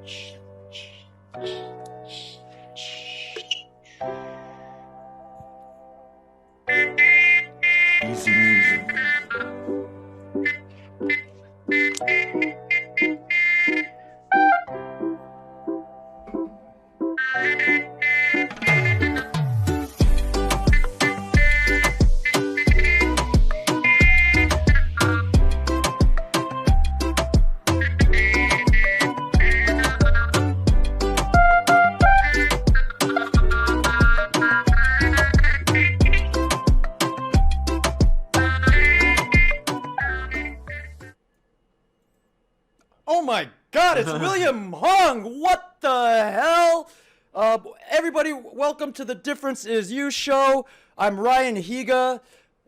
Easy music. Oh my God, it's William Hung. What the hell? Everybody, welcome to the Difference Is You show. I'm Ryan Higa.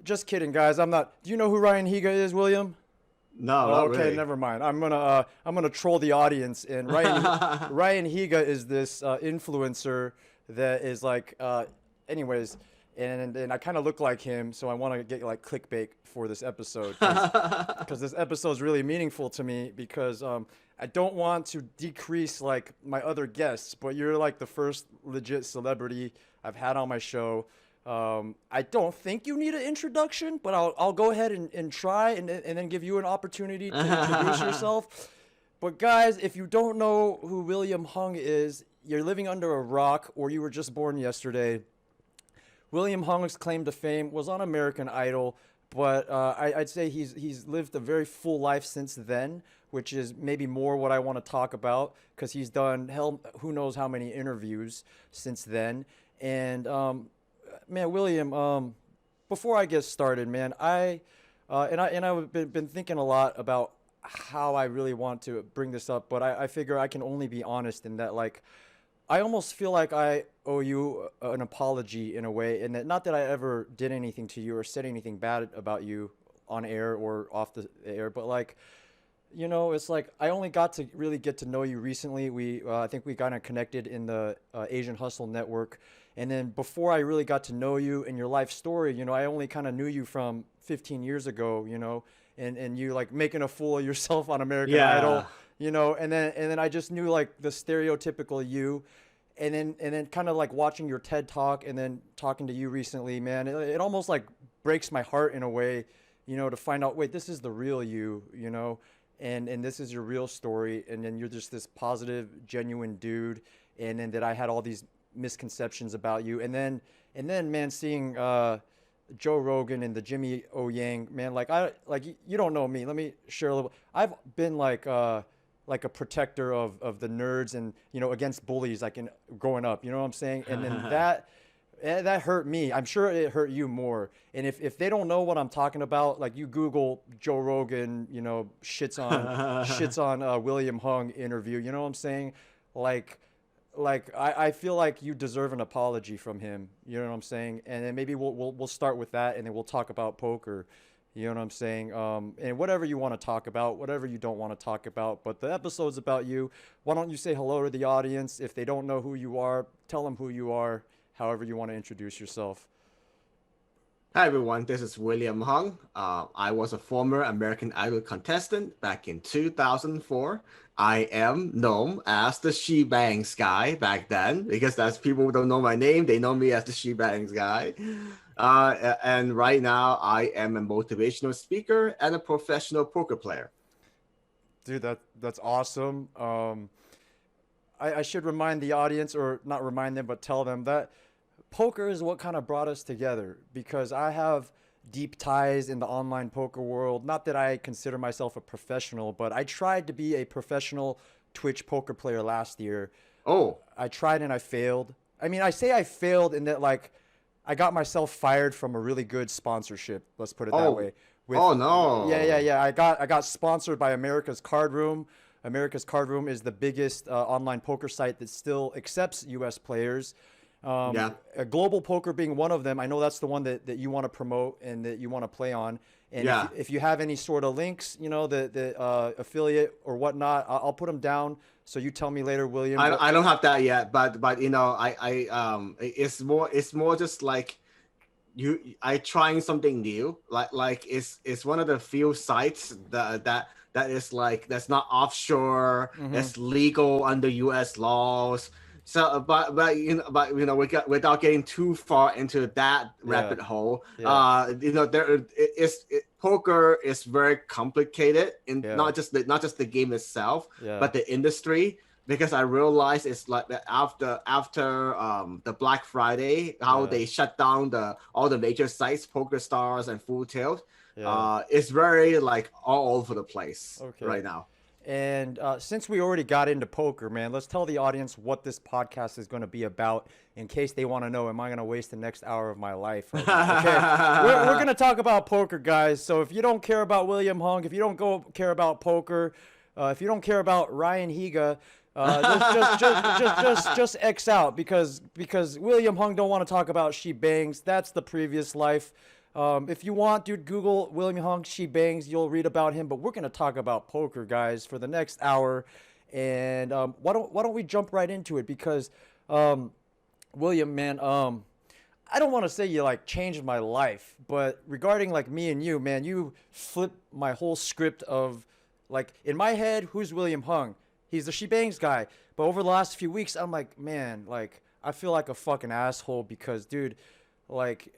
Just kidding, guys. I'm not. Do you know who Ryan Higa is, William? No, not Okay, really. never mind. I'm gonna troll the audience. And Ryan Higa is this influencer that is like, anyways, and I kind of look like him, so I want to get like clickbait for this episode because this episode is really meaningful to me because I don't want to decrease like my other guests, but you're like the first legit celebrity I've had on my show. I don't think you need an introduction, but I'll go ahead and try and then give you an opportunity to introduce yourself. But guys, if you don't know who William Hung is, you're living under a rock or you were just born yesterday. William Hung's claim to fame was on American Idol, but I'd say he's lived a very full life since then, which is maybe more what I want to talk about because he's done who knows how many interviews since then. And man, William, before I get started, man, I've been thinking a lot about how I really want to bring this up, but I figure I can only be honest in that, like, I almost feel like I owe you an apology in a way, and that not that I ever did anything to you or said anything bad about you on air or off the air, but like, you know, it's like I only got to really get to know you recently. I think we kind of connected in the Asian Hustle Network. And then before I really got to know you and your life story, you know, I only kind of knew you from 15 years ago, you know, and you like making a fool of yourself on American Idol, you know, and then I just knew like the stereotypical you. And then kind of like watching your TED talk and then talking to you recently, man, it almost like breaks my heart in a way, you know, to find out, wait, this is the real you, you know, and this is your real story. And then you're just this positive, genuine dude. And then that I had all these misconceptions about you. And then, man, seeing Joe Rogan and the Jimmy O Yang, man, you don't know me. Let me share a little. I've been like a protector of the nerds and, you know, against bullies, like in growing up, you know what I'm saying? And then that hurt me. I'm sure it hurt you more. And if they don't know what I'm talking about, like you Google Joe Rogan, you know, shits on William Hung interview, you know what I'm saying? I feel like you deserve an apology from him, you know what I'm saying? And then maybe we'll start with that, and then we'll talk about poker. You know what I'm saying? And whatever you want to talk about, whatever you don't want to talk about. But the episode's about you. Why don't you say hello to the audience? If they don't know who you are, tell them who you are, however you want to introduce yourself. Hi everyone, this is William Hung. I was a former American Idol contestant back in 2004. I am known as the She Bangs guy back then because that's people who don't know my name. They know me as the She Bangs guy. And right now I am a motivational speaker and a professional poker player. Dude, that's awesome. I should remind the audience, or not remind them, but tell them that poker is what kind of brought us together, because I have deep ties in the online poker world. Not that I consider myself a professional, but I tried to be a professional Twitch poker player last year. Oh. I tried and I failed. I mean, I say I failed in that, like, I got myself fired from a really good sponsorship. Let's put it that way. Oh no. Yeah. I got sponsored by America's Card Room. America's Card Room is the biggest online poker site that still accepts U.S. players. A Global Poker being one of them. I know that's the one that you want to promote and that you want to play on. And if you have any sort of links, you know, the affiliate or whatnot, I'll put them down. So you tell me later, William. I don't have that yet, but you know, it's more just like I trying something new. Like it's one of the few sites that is like that's not offshore, that's legal under U.S. laws. So, without getting too far into that Yeah. rabbit hole, Yeah. poker is very complicated in Yeah. not just the game itself, Yeah. but the industry. Because I realized it's like that after the Black Friday, how Yeah. they shut down all the major sites, Poker Stars and Full Tilt. Yeah. It's very like all over the place Okay. right now. And since we already got into poker, man, let's tell the audience what this podcast is going to be about in case they want to know, am I going to waste the next hour of my life right now? Okay. We're going to talk about poker, guys. So if you don't care about William Hung, if you don't care about poker, if you don't care about Ryan Higa, just X out because William Hung don't want to talk about she bangs. That's the previous life. If you want, dude, Google William Hung she bangs. You'll read about him. But we're gonna talk about poker, guys, for the next hour. And why don't we jump right into it? Because William, man, I don't want to say you like changed my life, but regarding like me and you, man, you flipped my whole script of like in my head, who's William Hung? He's the she bangs guy. But over the last few weeks, I'm like, man, like I feel like a fucking asshole because, dude, like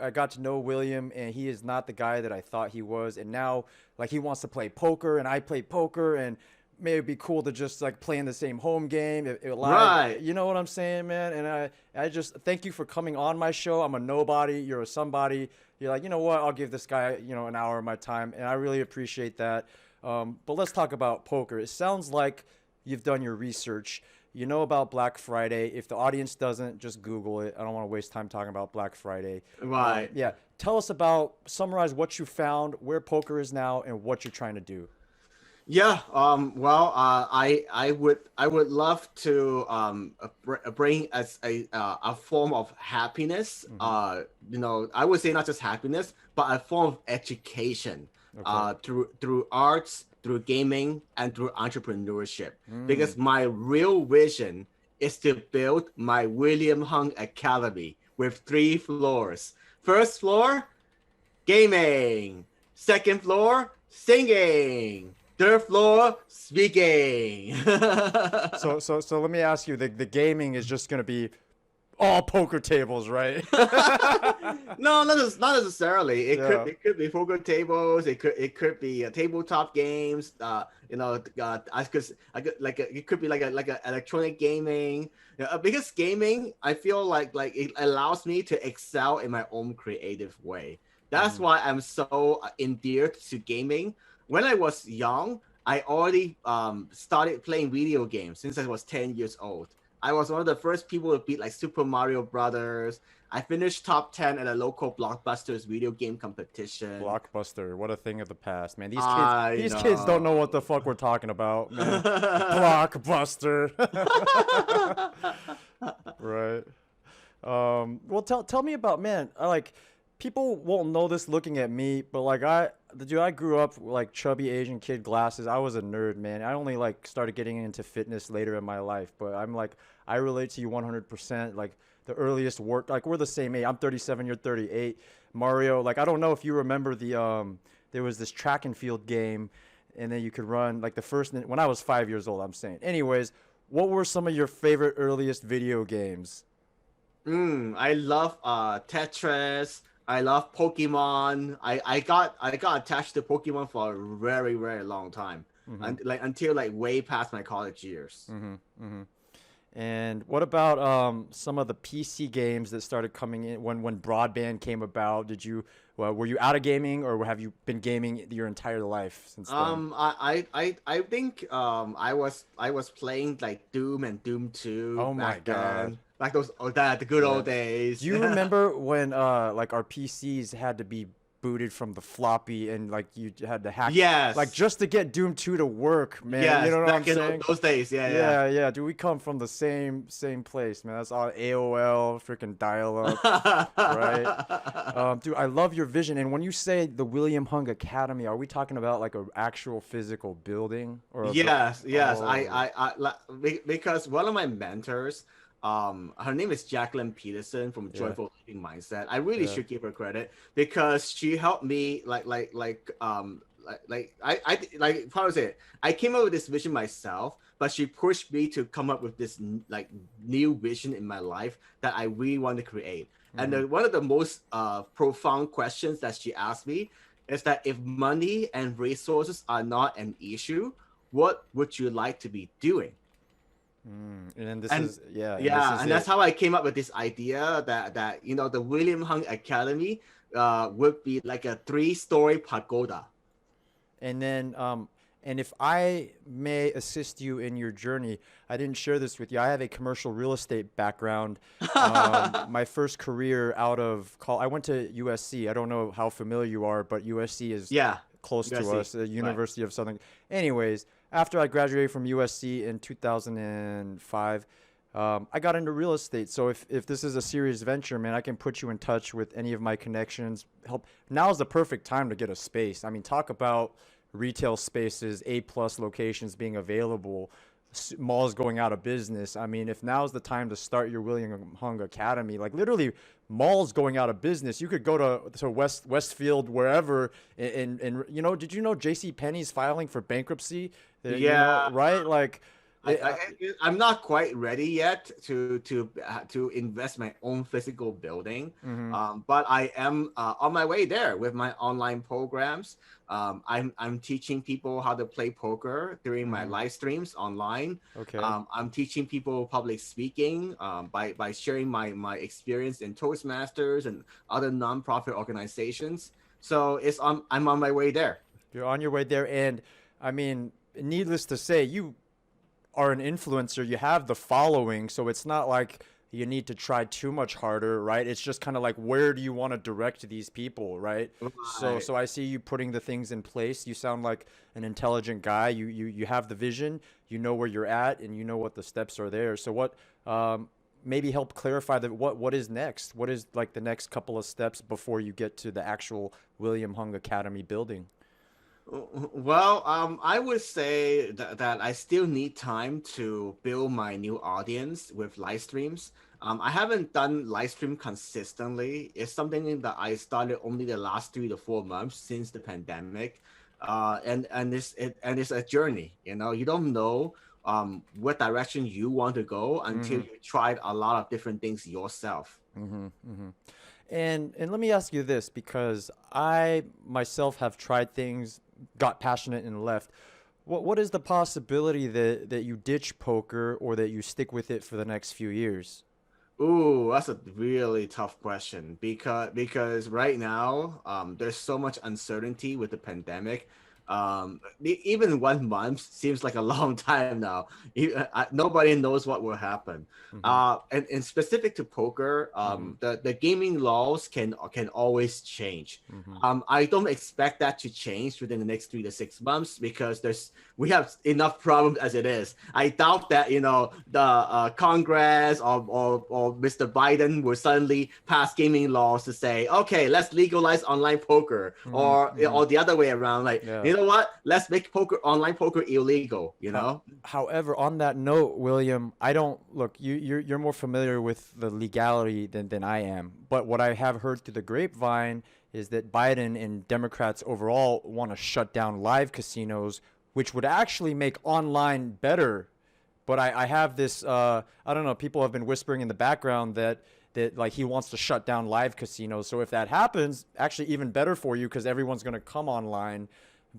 I got to know William and he is not the guy that I thought he was. And now like he wants to play poker and I play poker and maybe it'd be cool to just like play in the same home game live. Right. You know what I'm saying, man? And I just thank you for coming on my show. I'm a nobody. You're a somebody. You're like, you know what? I'll give this guy, an hour of my time. And I really appreciate that. But let's talk about poker. It sounds like you've done your research. You know about Black Friday. If the audience doesn't, just Google it. I don't want to waste time talking about Black Friday. Right. Yeah. Tell us summarize what you found, where poker is now, and what you're trying to do. Yeah. Well, I would love to bring as a form of happiness. I would say not just happiness, but a form of education. Okay. Through arts, through gaming, and through entrepreneurship. Because my real vision is to build my William Hung Academy with 3 floors. First floor, gaming. Second floor, singing. Third floor, speaking. So let me ask you, the gaming is just gonna be all poker tables, right? No, not necessarily. It Yeah. could be poker tables. It could be tabletop games. It could be like a electronic gaming. Because gaming, I feel like it allows me to excel in my own creative way. That's why I'm so endeared to gaming. When I was young, I already started playing video games since I was 10 years old. I was one of the first people to beat like Super Mario Brothers. I finished top 10 at a local Blockbuster's video game competition. Blockbuster, what a thing of the past, man. I These kids don't know what the fuck we're talking about, man. Blockbuster. Right. Well, tell me about, man. People won't know this looking at me, but like I grew up like chubby Asian kid, glasses. I was a nerd, man. I only like started getting into fitness later in my life, but I relate to you 100%. Like the earliest work, like we're the same age. I'm 37, you're 38. Mario, like I don't know if you remember there was this track and field game, and then you could run like when I was 5 years old. I'm saying. Anyways, what were some of your favorite earliest video games? I love Tetris. I love Pokemon. I got attached to Pokemon for a very, very long time. Until like way past my college years. And what about some of the PC games that started coming in when broadband came about? Were you out of gaming, or have you been gaming your entire life since then? I think I was playing like Doom and Doom 2 Oh my back God. then. Like the good old Yeah. days. Do you remember when like our PCs had to be booted from the floppy and like you had to hack, Yes. like just to get Doom 2 to work, man? Yes, You know what I'm back in saying? those days, yeah. Yeah. Dude, we come from the same place, man. That's all AOL, freaking dial-up, right? Dude, I love your vision. And when you say the William Hung Academy, are we talking about like an actual physical building or? Yes. Oh. Because one of my mentors, Her name is Jacqueline Peterson from Yeah. Joyful Living Mindset. I really Yeah. should give her credit because she helped me like how to say it. I came up with this vision myself, but she pushed me to come up with this like new vision in my life that I really want to create. And one of the most profound questions that she asked me is that if money and resources are not an issue, what would you like to be doing? And then this And is and this yeah, is and that's it. how I came up with this idea that the William Hung Academy would be like a 3-story pagoda. And then, and if I may assist you in your journey, I didn't share this with you. I have a commercial real estate background. My first career out of college, I went to USC. I don't know how familiar you are, but USC is Yeah, close to USC, us, the right. University of Southern. Anyways, after I graduated from USC in 2005, I got into real estate. So if this is a serious venture, man, I can put you in touch with any of my connections. Help. Now is the perfect time to get a space. I mean, talk about retail spaces, A+ locations being available, malls going out of business. I mean, if now's the time to start your William Hung Academy, like literally malls going out of business, you could go to Westfield, wherever, and did you know J.C. Penney's filing for bankruptcy? Yeah, Right? Like, I, I I'm not quite ready yet to invest my own physical building, mm-hmm, but I am on my way there with my online programs. I'm teaching people how to play poker during my mm-hmm. live streams online. Okay. I'm teaching people public speaking by sharing my experience in Toastmasters and other nonprofit organizations. So I'm on my way there. You're on your way there, and I mean, needless to say, you are an influencer, you have the following, so it's not like you need to try too much harder, right? It's just kind of like, where do you want to direct these people, right? So Right. so I see you putting the things in place. You sound like an intelligent guy. You have the vision, you know where you're at, and you know what the steps are there. So what maybe help clarify what is next? What is like the next couple of steps before you get to the actual William Hung Academy building? Well, I would say that I still need time to build my new audience with live streams. I haven't done live stream consistently. It's something that I started only the last 3 to 4 months since the pandemic, and it's a journey. You don't know what direction you want to go until Mm-hmm. you tried a lot of different things yourself. Mm-hmm. Mm-hmm. And let me ask you this, because I myself have tried things, got passionate and left. What is the possibility that you ditch poker or that you stick with it for the next few years? Ooh, that's a really tough question because right now there's so much uncertainty with the pandemic. Even 1 month seems like a long time now. Nobody knows what will happen. Mm-hmm. And specific to poker, Mm-hmm. the gaming laws can always change. Mm-hmm. I don't expect that to change within the next 3 to 6 months because we have enough problems as it is. I doubt that the Congress or Mr. Biden will suddenly pass gaming laws to say, okay, let's legalize online poker, Mm-hmm. Mm-hmm. or the other way around. Like, Yeah. you know what? Let's make online poker illegal. However, on that note, William, I don't look. You're more familiar with the legality than I am. But what I have heard through the grapevine is that Biden and Democrats overall want to shut down live casinos, which would actually make online better. But I have this. I don't know. People have been whispering in the background that like he wants to shut down live casinos. So if that happens, actually even better for you because everyone's going to come online.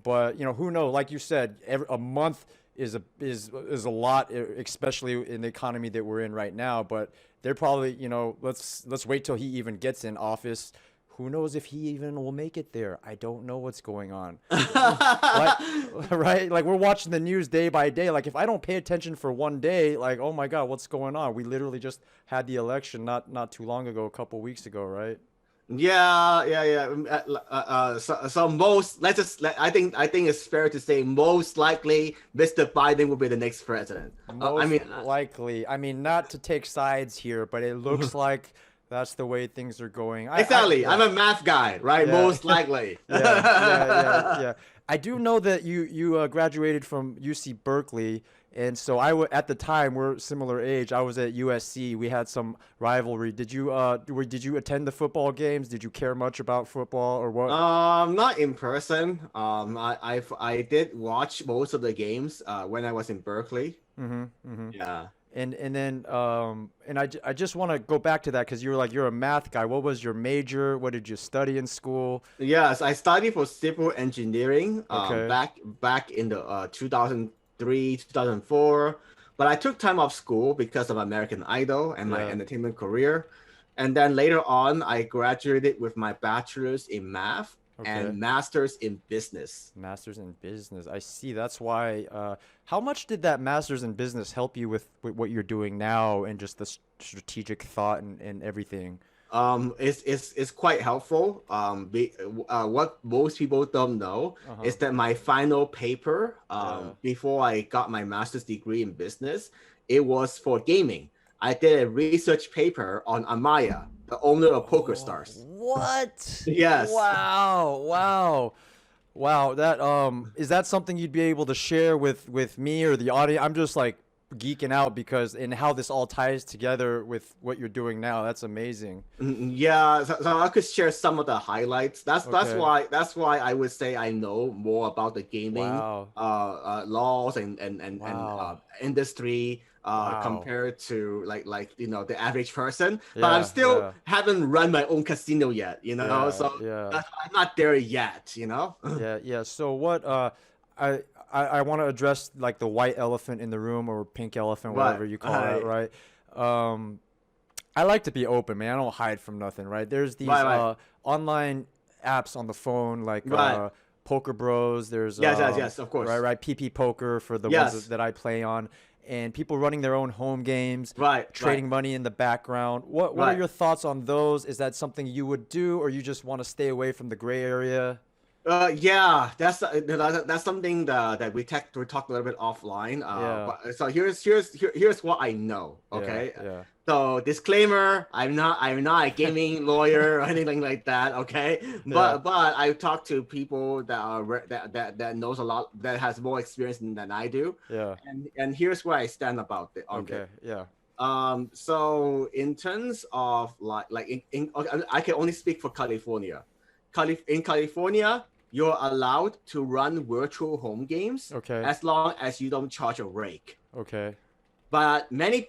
But who knows? Like you said, a month is a lot, especially in the economy that we're in right now. But they're probably let's wait till he even gets in office. Who knows if he even will make it there? I don't know what's going on. Like, right? Like we're watching the news day by day. Like if I don't pay attention for one day, like oh my God, what's going on? We literally just had the election not too long ago, a couple weeks ago, right? Yeah, yeah, yeah. So most let's just I think it's fair to say most likely Mr. Biden will be the next president. I Most mean, likely. I mean, not to take sides here, but it looks like that's the way things are going. exactly. I'm Yeah, a math guy, right? yeah, Most likely. yeah. I do know that you graduated from UC Berkeley, And so at the time, we're similar age. I was at USC. We had some rivalry. Did you attend the football games? Did you care much about football or what? Not in person. I did watch most of the games when I was in Berkeley. Mm-hmm. Mm-hmm. Yeah. And then I just want to go back to that because you're a math guy. What was your major? What did you study in school? Yes, I studied for civil engineering Okay. back in the 2003, 2004. But I took time off school because of American Idol and my Yeah. entertainment career. And then later on, I graduated with my bachelor's in math Okay. and master's in business. Masters in business. I see. That's why. How much did that masters in business help you with what you're doing now and just the strategic thought and everything? It's quite helpful. What most people don't know Uh-huh. is that my final paper, Yeah. before I got my master's degree in business, it was for gaming. I did a research paper on Amaya, the owner of PokerStars. What? Yes. Wow. Wow. Wow. That is that something you'd be able to share with me or the audience? I'm just like geeking out because and how this all ties together with what you're doing now. That's amazing. Yeah, so I could share some of the highlights. That's Okay. why I would say I know more about the gaming Wow. laws and Wow. industry Wow. compared to the average person. But I'm Yeah, still yeah. haven't run my own casino yet, Yeah, so yeah. that's why I'm not there yet. Yeah, yeah. So what I want to address like the white elephant in the room or pink elephant, whatever But you call that, I right? Um I like to be open, man. I don't hide from nothing, right? There's these right online apps on the phone like right Poker Bros, there's yes, of right, course, right, PP Poker for the ones yes, that I play on and people running their own home games, right trading money in the background. What are right. your thoughts on those? Is that something you would do or you just want to stay away from the gray area? Yeah, that's something that we talked a little bit offline. Yeah. But so here's what I know. Yeah, Okay, yeah. so disclaimer: I'm not a gaming lawyer or anything like that. Okay, Yeah. but I talk to people that are that knows a lot, that has more experience than I do, Yeah. and here's where I stand about it on this. Okay. Yeah. So in terms of okay, I can only speak for California. In California, you're allowed to run virtual home games Okay. as long as you don't charge a rake. Okay. But many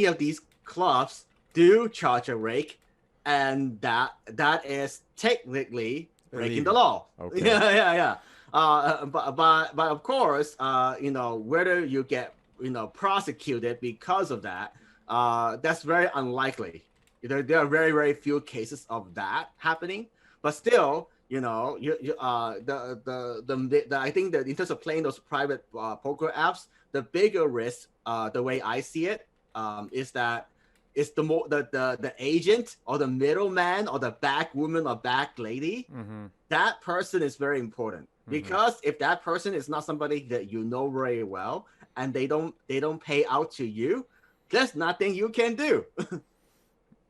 of these clubs do charge a rake, and that is technically breaking the Illegal. law. Okay. Yeah. But of course, whether you get prosecuted because of that, that's very unlikely. There are very very few cases of that happening, but still, I think that in terms of playing those private poker apps, the bigger risk, the way I see it, is that it's the agent or the middleman or the back woman or back lady. Mm-hmm. That person is very important, Mm-hmm. because if that person is not somebody that you know very well and they don't pay out to you, there's nothing you can do.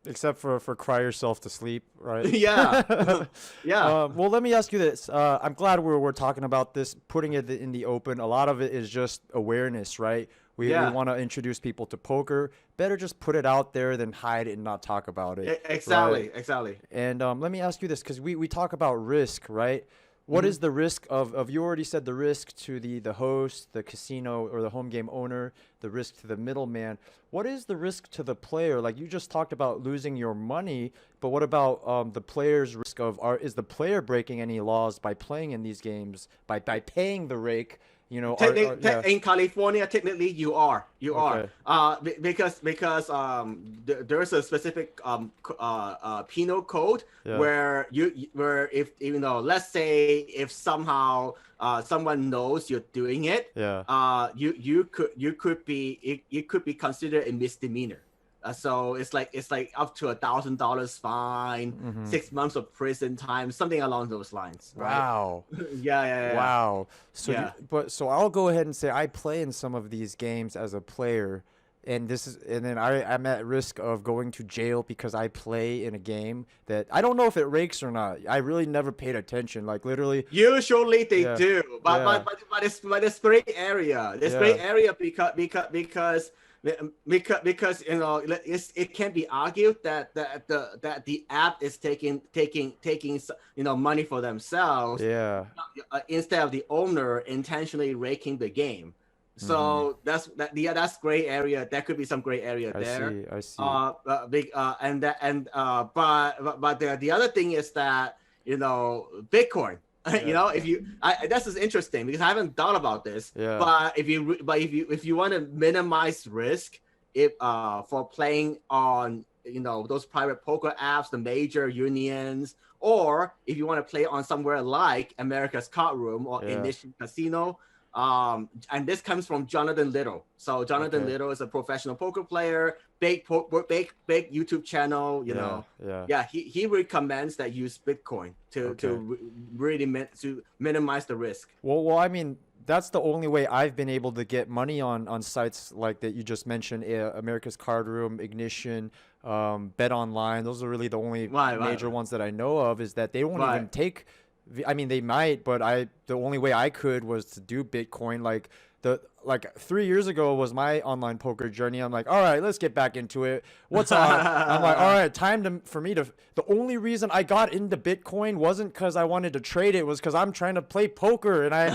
Except for cry yourself to sleep, right? Yeah. Yeah. Well, let me ask you this. I'm glad we're talking about this, putting it in the open. A lot of it is just awareness, right? We Yeah. want to introduce people to poker. Better just put it out there than hide it and not talk about it, right? Exactly. And let me ask you this, because we talk about risk, right? What Mhm. is the risk of you already said the risk to the host, the casino or the home game owner, the risk to the middleman. What is the risk to the player? Like you just talked about losing your money, but what about the player's risk is the player breaking any laws by playing in these games, by paying the rake? Yeah. In California, technically, you are. Okay. Because there's a specific penal code Yeah. where if let's say if somehow someone knows you're doing it, Yeah. you could be it could be considered a misdemeanor. So it's like up to $1,000 fine, Mm-hmm. 6 months of prison time, something along those lines, right? Wow. Yeah. Wow. So Yeah. so I'll go ahead and say I play in some of these games as a player. and then I'm at risk of going to jail because I play in a game that I don't know if it rakes or not. I really never paid attention. Like literally. Usually they Yeah. do, but Yeah. it's gray area. It's gray Yeah. area because it can be argued that the app is taking money for themselves Yeah. instead of the owner intentionally raking the game. Mm-hmm. So that's gray area. There could be some gray area I there. see. I see. But the other thing is that Bitcoin. Yeah. This is interesting because I haven't thought about this. Yeah. But if you want to minimize risk, if for playing on those private poker apps, the major unions, or if you want to play on somewhere like America's Card Room or Yeah. Ignition Casino. And this comes from Jonathan Little. So Jonathan Okay. Little is a professional poker player, big YouTube channel. He recommends that use Bitcoin to minimize the risk. Well, I mean, that's the only way I've been able to get money on sites like that you just mentioned, America's Card Room, Ignition, Bet Online. Those are really the only major ones that I know of. Is that they won't even take. I mean, they might, but the only way I could was to do Bitcoin. Like 3 years ago was my online poker journey. I'm like, all right, let's get back into it. What's on? I'm like, all right, for me to. The only reason I got into Bitcoin wasn't because I wanted to trade it. Was because I'm trying to play poker and I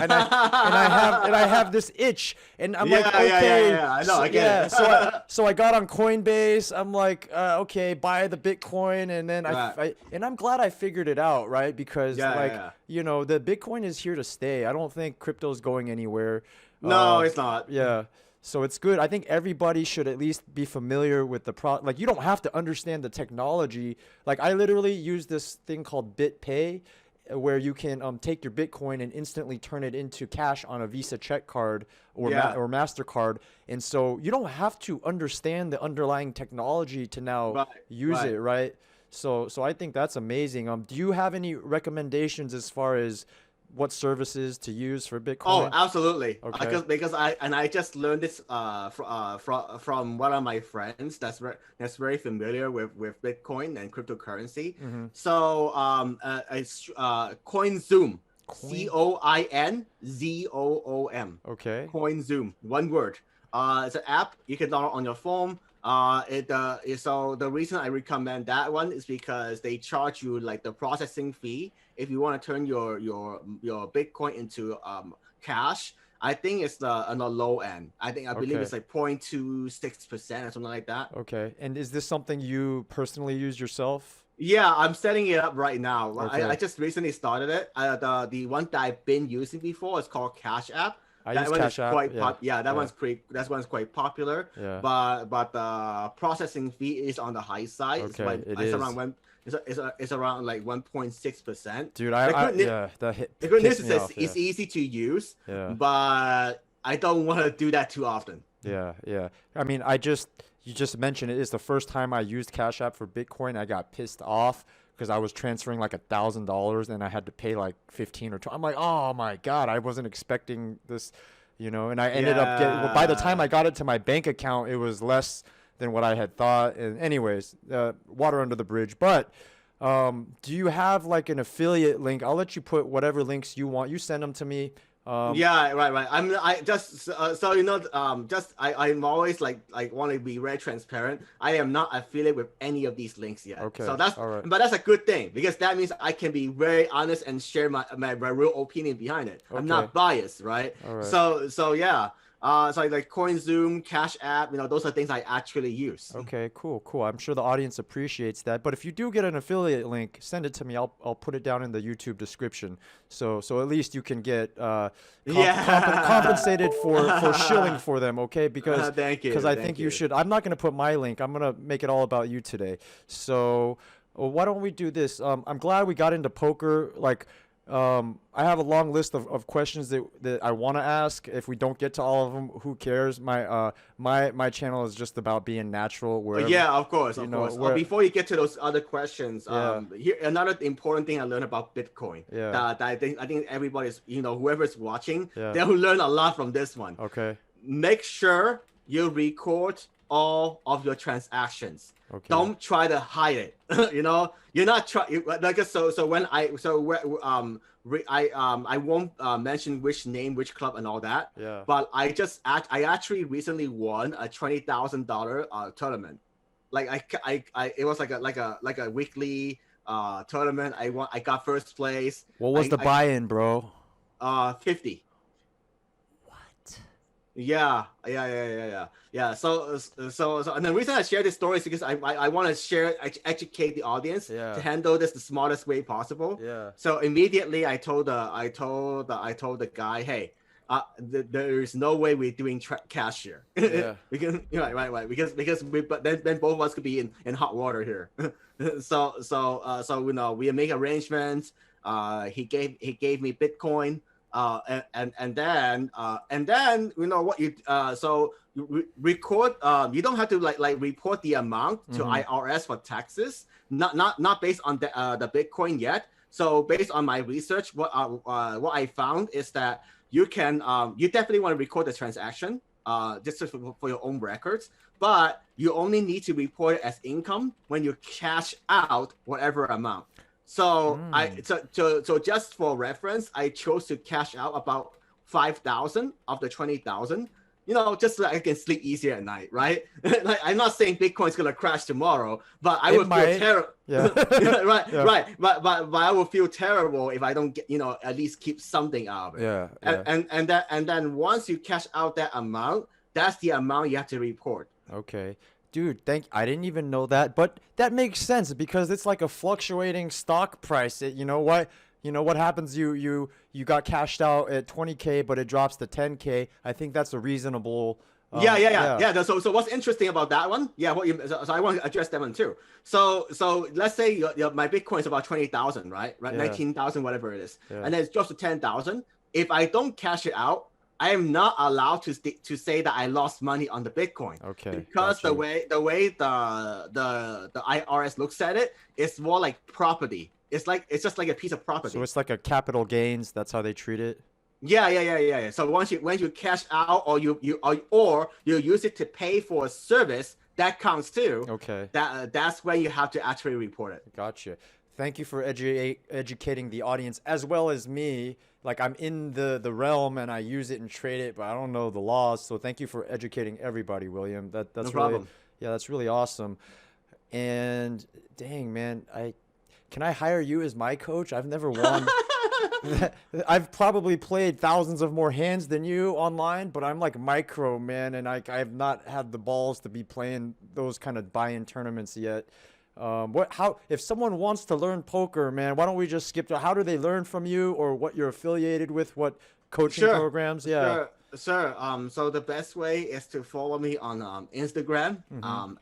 have this itch, and I'm like, okay, I know, I get it. So I got on Coinbase. I'm like, okay, buy the Bitcoin, and then and I'm glad I figured it out, right? Because the Bitcoin is here to stay. I don't think crypto's going anywhere. No, it's not. Yeah. So it's good. I think everybody should at least be familiar with like you don't have to understand the technology. Like I literally use this thing called BitPay where you can take your Bitcoin and instantly turn it into cash on a Visa check card or MasterCard. And so you don't have to understand the underlying technology to now use it, right? So I think that's amazing. Do you have any recommendations as far as what services to use for Bitcoin? Oh, absolutely. Okay. Because I just learned this from one of my friends that's very familiar with Bitcoin and cryptocurrency. Mm-hmm. So it's CoinZoom. CoinZoom. Okay. CoinZoom. One word. It's an app you can download on your phone. So the reason I recommend that one is because they charge you like the processing fee if you want to turn your Bitcoin into cash. I think it's on the low end. I believe it's like 0.26% or something like that. Okay. And is this something you personally use yourself? Yeah, I'm setting it up right now. Okay. I just recently started it. The one that I've been using before is called Cash App. That one is quite that one's quite popular. Yeah. But the processing fee is on the high side. Okay, It's around like 1.6%. Dude, the good news is it's easy to use. Yeah. But I don't want to do that too often. Yeah. I mean, you just mentioned it is the first time I used Cash App for Bitcoin. I got pissed off because I was transferring like $1,000 and I had to pay like 15 or 20. I'm like, oh my God, I wasn't expecting this, and I ended up getting, by the time I got it to my bank account, it was less than what I had thought. And anyways, water under the bridge. But do you have like an affiliate link? I'll let you put whatever links you want. You send them to me. Right. I'm always like want to be very transparent. I am not affiliated with any of these links yet. Okay. So that's all right. But that's a good thing because that means I can be very honest and share my real opinion behind it. Okay. I'm not biased, right? All right. So yeah. So like CoinZoom, Cash App, those are things I actually use. Okay, cool. I'm sure the audience appreciates that. But if you do get an affiliate link, send it to me. I'll put it down in the YouTube description. So at least you can get compensated for shilling for them. Okay, because thank you. Because I think you should. I'm not going to put my link. I'm going to make it all about you today. So why don't we do this? I'm glad we got into poker. Like. I have a long list of questions that I want to ask. If we don't get to all of them, who cares? My channel is just about being natural. Of course. Before you get to those other questions, here another important thing I learned about Bitcoin. That I think everybody's whoever's watching, they'll learn a lot from this one. Okay. Make sure you record all of your transactions. Okay. Don't try to hide it. You're not trying like so when I won't mention which name, which club, and all that. Yeah. But I actually recently won a $20,000 tournament. Like it was like a weekly tournament. I got first place. What was the buy-in, bro? 50. What? Yeah. So, and the reason I share this story is because I want to educate the audience to handle this the smartest way possible. Yeah. So immediately I told the guy, hey, there is no way we're doing cash here. Yeah. Because right. Because then both of us could be in hot water here. So we make arrangements. He gave me Bitcoin. And then what you so you record you don't have to like report the amount to IRS for taxes, not based on the Bitcoin yet. So based on my research, what I found is that you can you definitely want to record the transaction just for your own records, but you only need to report it as income when you cash out whatever amount. So so just for reference, I chose to cash out about 5,000 of the 20,000. Just so I can sleep easier at night, right? Like I'm not saying Bitcoin's gonna crash tomorrow, but I would feel terrible. Yeah. right. But I would feel terrible if I don't get at least keep something out of it. Yeah. And then once you cash out that amount, that's the amount you have to report. Okay. Dude, I didn't even know that, but that makes sense because it's like a fluctuating stock price. What happens? You got cashed out at 20K, but it drops to 10K. I think that's a reasonable. Yeah. So what's interesting about that one? Yeah, so I want to address that one too. So let's say my Bitcoin is about 20,000, right? Yeah. 19,000, whatever it is, Yeah. and then it drops to 10,000. If I don't cash it out, I am not allowed to say that I lost money on the Bitcoin. Okay. Because gotcha. the way the IRS looks at it, it's more like property. It's just like a piece of property. So it's like a capital gains. That's how they treat it. Yeah. So when you cash out or you use it to pay for a service, that counts too. Okay. That's when you have to actually report it. Gotcha. Thank you for educating the audience as well as me. Like I'm in the realm and I use it and trade it, but I don't know the laws. So thank you for educating everybody, William. That's no really problem. Yeah, that's really awesome. And dang, man, can I hire you as my coach? I've never won. I've probably played thousands of more hands than you online, but I'm like micro, man, and I have not had the balls to be playing those kind of buy-in tournaments yet. If someone wants to learn poker, man, why don't we just skip to how do they learn from you or what you're affiliated with, what coaching programs? Yeah. Sure. So the best way is to follow me on Instagram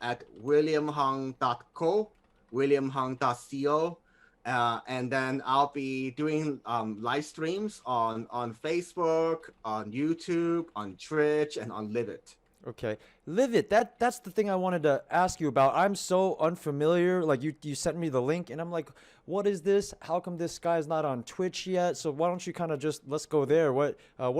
at williamhung.co, williamhung.co. And then I'll be doing live streams on Facebook, on YouTube, on Twitch, and on Livid. Okay. Live it. That's the thing I wanted to ask you about. I'm so unfamiliar. Like you sent me the link and I'm like, what is this? How come this guy's not on Twitch yet? So why don't you kind of let's go there. What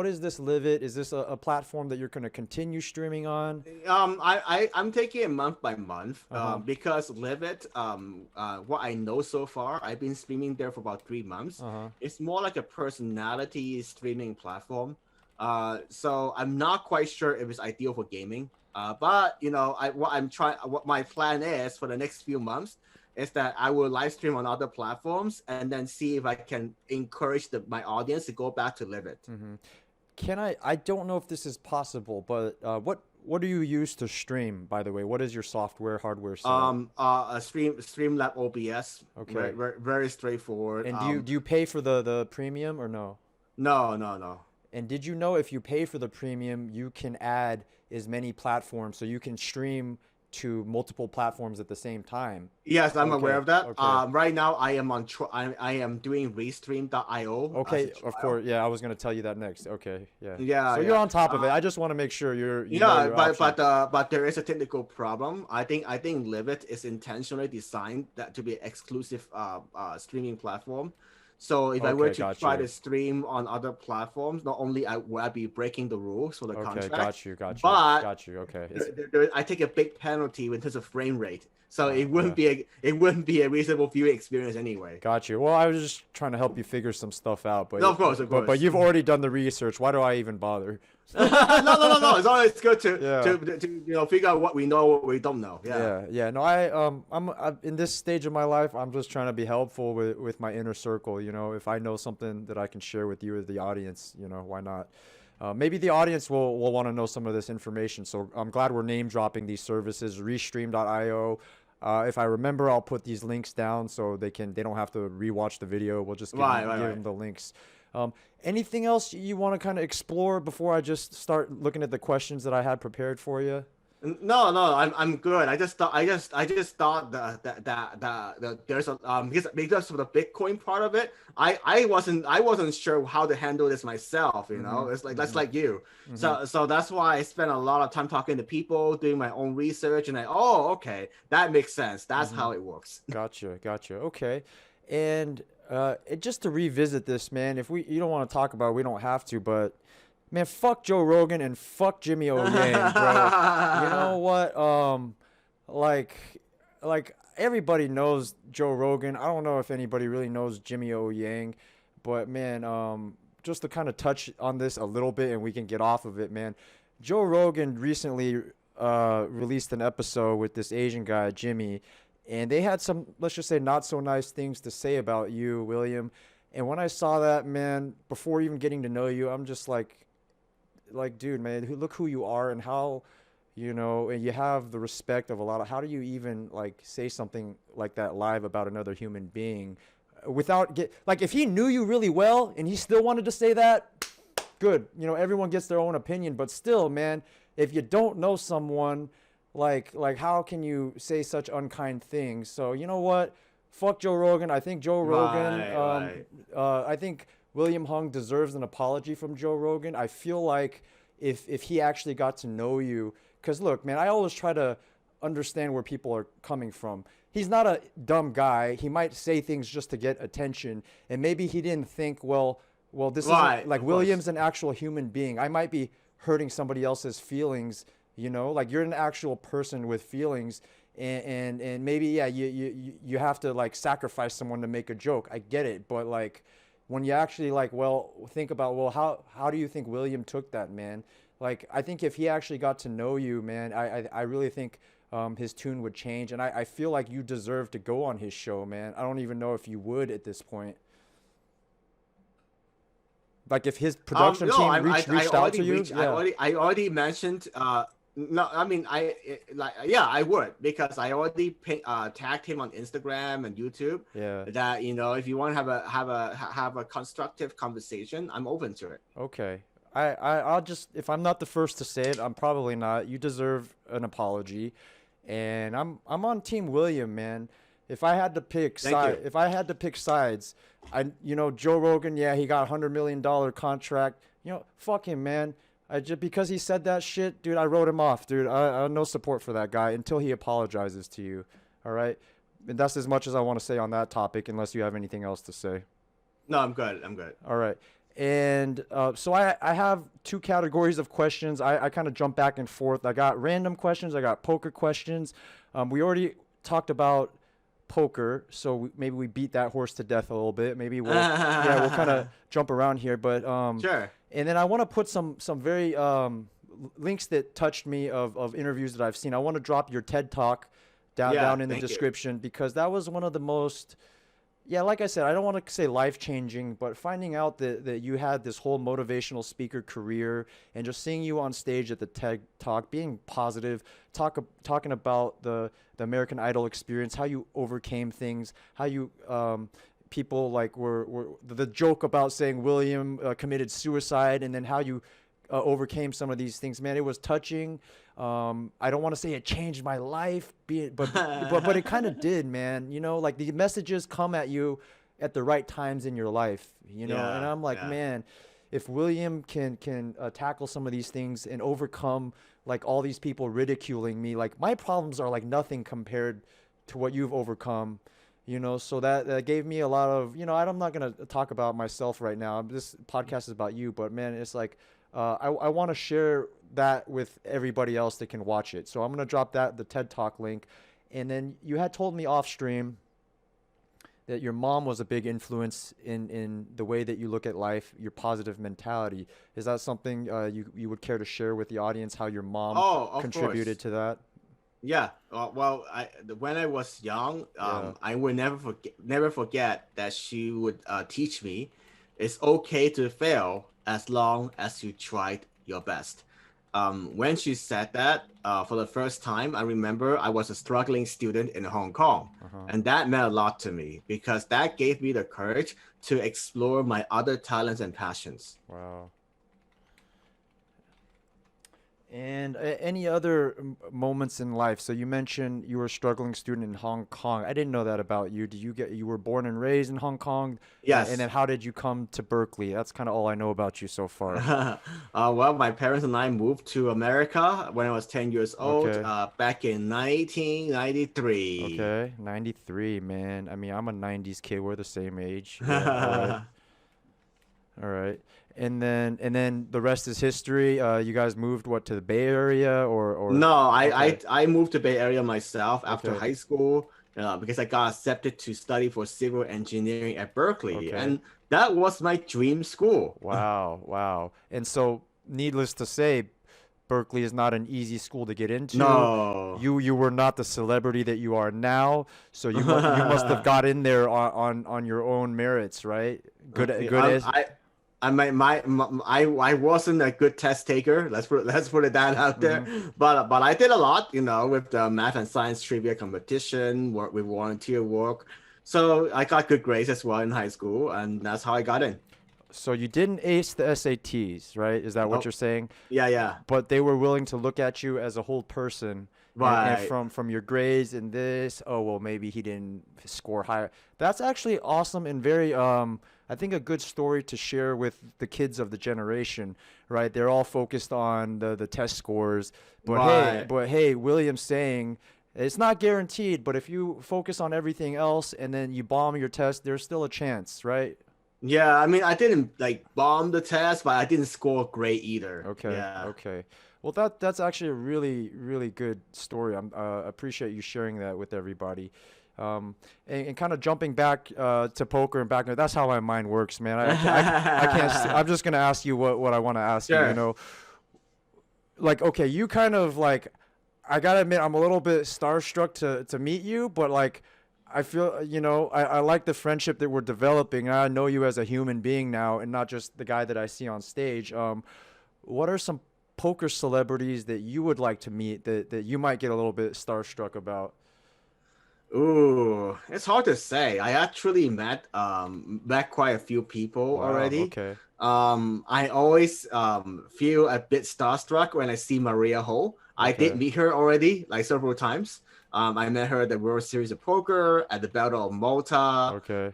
is this Live it? Is this a platform that you're going to continue streaming on? I'm taking it month by month because Live it, what I know so far, I've been streaming there for about 3 months. It's more like a personality streaming platform. So I'm not quite sure if it's ideal for gaming. But what my plan is for the next few months is that I will live stream on other platforms and then see if I can encourage my audience to go back to Live it. Can I don't know if this is possible, but what do you use to stream, by the way? What is your software, hardware setup? A Streamlab OBS. Okay. Very straightforward. And do you pay for the premium or no? No. And did you know if you pay for the premium, you can add as many platforms, so you can stream to multiple platforms at the same time? Yes, I'm aware of that. Okay. Right now, I am doing Restream.io. Okay, of course. Yeah, I was gonna tell you that next. Okay, yeah. Yeah. So you're on top of it. I just want to make sure you know your but there is a technical problem. I think Live it is intentionally designed to be an exclusive streaming platform. So if I were Okay, to got try you. to stream on other platforms, not only would I be breaking the rules for the Okay, contract, got you, but got you. Okay, it's I take a big penalty in terms of frame rate. So yeah. it wouldn't be a reasonable viewing experience anyway. Got you. Well, I was just trying to help you figure some stuff out, No, of course, of but course. you've already done the research. Why do I even bother? No. It's always good Yeah. to figure out what we know, what we don't know. Yeah. Yeah. No, I'm in this stage of my life. I'm just trying to be helpful with my inner circle. You know, if I know something that I can share with you as the audience, you know, why not? Maybe the audience will want to know some of this information. So I'm glad we're name dropping these services. Restream.io. If I remember, I'll put these links down so they don't have to rewatch the video. We'll just give them the links. Anything else you want to kind of explore before I just start looking at the questions that I had prepared for you? No, I'm good. I just thought that there's a because of the Bitcoin part of it, I wasn't sure how to handle this myself. You know, it's like that's like you. So that's why I spent a lot of time talking to people, doing my own research, and okay, that makes sense. That's how it works. Gotcha. Okay, and just to revisit this, man. If you don't want to talk about it, we don't have to, but. Man, fuck Joe Rogan and fuck Jimmy O Yang, bro. You know what? Like everybody knows Joe Rogan. I don't know if anybody really knows Jimmy O Yang, but man, just to kind of touch on this a little bit and we can get off of it, man. Joe Rogan recently released an episode with this Asian guy, Jimmy, and they had some, let's just say, not so nice things to say about you, William. And when I saw that, man, before even getting to know you, I'm just like, dude, man, look who you are and how, you know, and you have the respect of a lot of, how do you even like say something like that live about another human being without like, if he knew you really well and he still wanted to say that, good. You know, everyone gets their own opinion, but still, man, if you don't know someone, like how can you say such unkind things? So, you know what? Fuck Joe Rogan. I think Joe Rogan, I think William Hung deserves an apology from Joe Rogan. I feel like if he actually got to know you, because look, man, I always try to understand where people are coming from. He's not a dumb guy. He might say things just to get attention, and maybe he didn't think, well, this isn't like William's an actual human being. I might be hurting somebody else's feelings, you know, like you're an actual person with feelings. And maybe, yeah, you have to like sacrifice someone to make a joke. I get it, but like, when you actually like, think about, how do you think William took that, man? Like, I think if he actually got to know you, man, I really think his tune would change. And I feel like you deserve to go on his show, man. I don't even know if you would at this point. Like if his production team reached out to you. I already mentioned no, I mean I would, because I already tagged him on Instagram and YouTube. Yeah. That, you know, if you want to have a constructive conversation, I'm open to it. Okay. I'll just, if I'm not the first to say it, I'm probably not. You deserve an apology, and I'm on Team William, man. If I had to pick sides, you know, Joe Rogan, yeah, he got $100 million contract. You know, fuck him, man. Because he said that shit, dude, I wrote him off, dude. I have no support for that guy until he apologizes to you. All right? And that's as much as I want to say on that topic, unless you have anything else to say. No, I'm good. All right. And so I have two categories of questions. I kind of jump back and forth. I got random questions. I got poker questions. We already talked about poker, so maybe we beat that horse to death a little bit. Maybe we'll kind of jump around here. But sure. And then I want to put some very links that touched me of interviews that I've seen. I want to drop your TED Talk down in the description, because that was one of the most, like I said, I don't want to say life-changing, but finding out that you had this whole motivational speaker career and just seeing you on stage at the TED Talk, being positive, talking about the American Idol experience, how you overcame things, how you people like were the joke about saying William committed suicide, and then how you overcame some of these things, man. It was touching. I don't want to say it changed my life, but it kind of did, man. You know, like the messages come at you at the right times in your life, you know. And I'm like, man, if William can tackle some of these things and overcome like all these people ridiculing me, like my problems are like nothing compared to what you've overcome. you know, so that gave me a lot of, you know, I'm not gonna talk about myself right now. This podcast is about you, but man, it's like I want to share that with everybody else that can watch it. So I'm gonna drop the TED Talk link, and then you had told me off stream that your mom was a big influence in the way that you look at life, your positive mentality. Is that something you would care to share with the audience, how your mom Oh, of contributed course. to that? Yeah. Well, when I was young, Yeah. I will never forget that she would teach me, it's okay to fail as long as you tried your best. When she said that for the first time, I remember I was a struggling student in Hong Kong, Uh-huh. and that meant a lot to me because that gave me the courage to explore my other talents and passions. Wow. And any other moments in life? So you mentioned you were a struggling student in Hong Kong. I didn't know that about you. You were born and raised in Hong Kong? And then Yes. how did you come to Berkeley? That's kind of all I know about you so far. Well, my parents and I moved to America when I was 10 years old, Okay. back in 1993. Okay. 93, man. I mean, I'm a 90s kid. We're the same age. Yeah. All right. All right. And then the rest is history. You guys moved what, to the Bay Area or No, I, okay. I I moved to Bay Area myself after Okay. high school because I got accepted to study for civil engineering at Berkeley, Okay. and that was my dream school. Wow. Wow. And so needless to say, Berkeley is not an easy school to get into. No. You were not the celebrity that you are now, so you must have got in there on your own merits, right? Good I, as I I I wasn't a good test taker. Let's put it that out there. hmm But I did a lot, with the math and science trivia competition, work with volunteer work. So I got good grades as well in high school, and that's how I got in. So you didn't ace the SATs, right? Is that what you're Nope. saying? Yeah, yeah. But they were willing to look at you as a whole person, and Right. from your grades and this, oh well, maybe he didn't score higher. That's actually awesome and very I think a good story to share with the kids of the generation, right? They're all focused on the test scores, Right. but hey, William's saying it's not guaranteed, but if you focus on everything else and then you bomb your test, there's still a chance, right? Yeah, I mean, I didn't like bomb the test, but I didn't score great either. Okay, Yeah. okay. Well, that's actually a really good story. I'm appreciate you sharing that with everybody. And kind of jumping back to poker and back. That's how my mind works, man. I can't. I'm just gonna ask you what I want to ask you. You Sure. know, like okay, you kind of like. I gotta admit, I'm a little bit starstruck to meet you, but like. I feel, I like the friendship that we're developing. I know you as a human being now and not just the guy that I see on stage. What are some poker celebrities that you would like to meet that you might get a little bit starstruck about? Ooh, it's hard to say. I actually met quite a few people Wow. already. Okay. I always feel a bit starstruck when I see Maria Ho. I did Okay. meet her already, like several times. I met her at the World Series of Poker, at the Battle of Malta. Okay.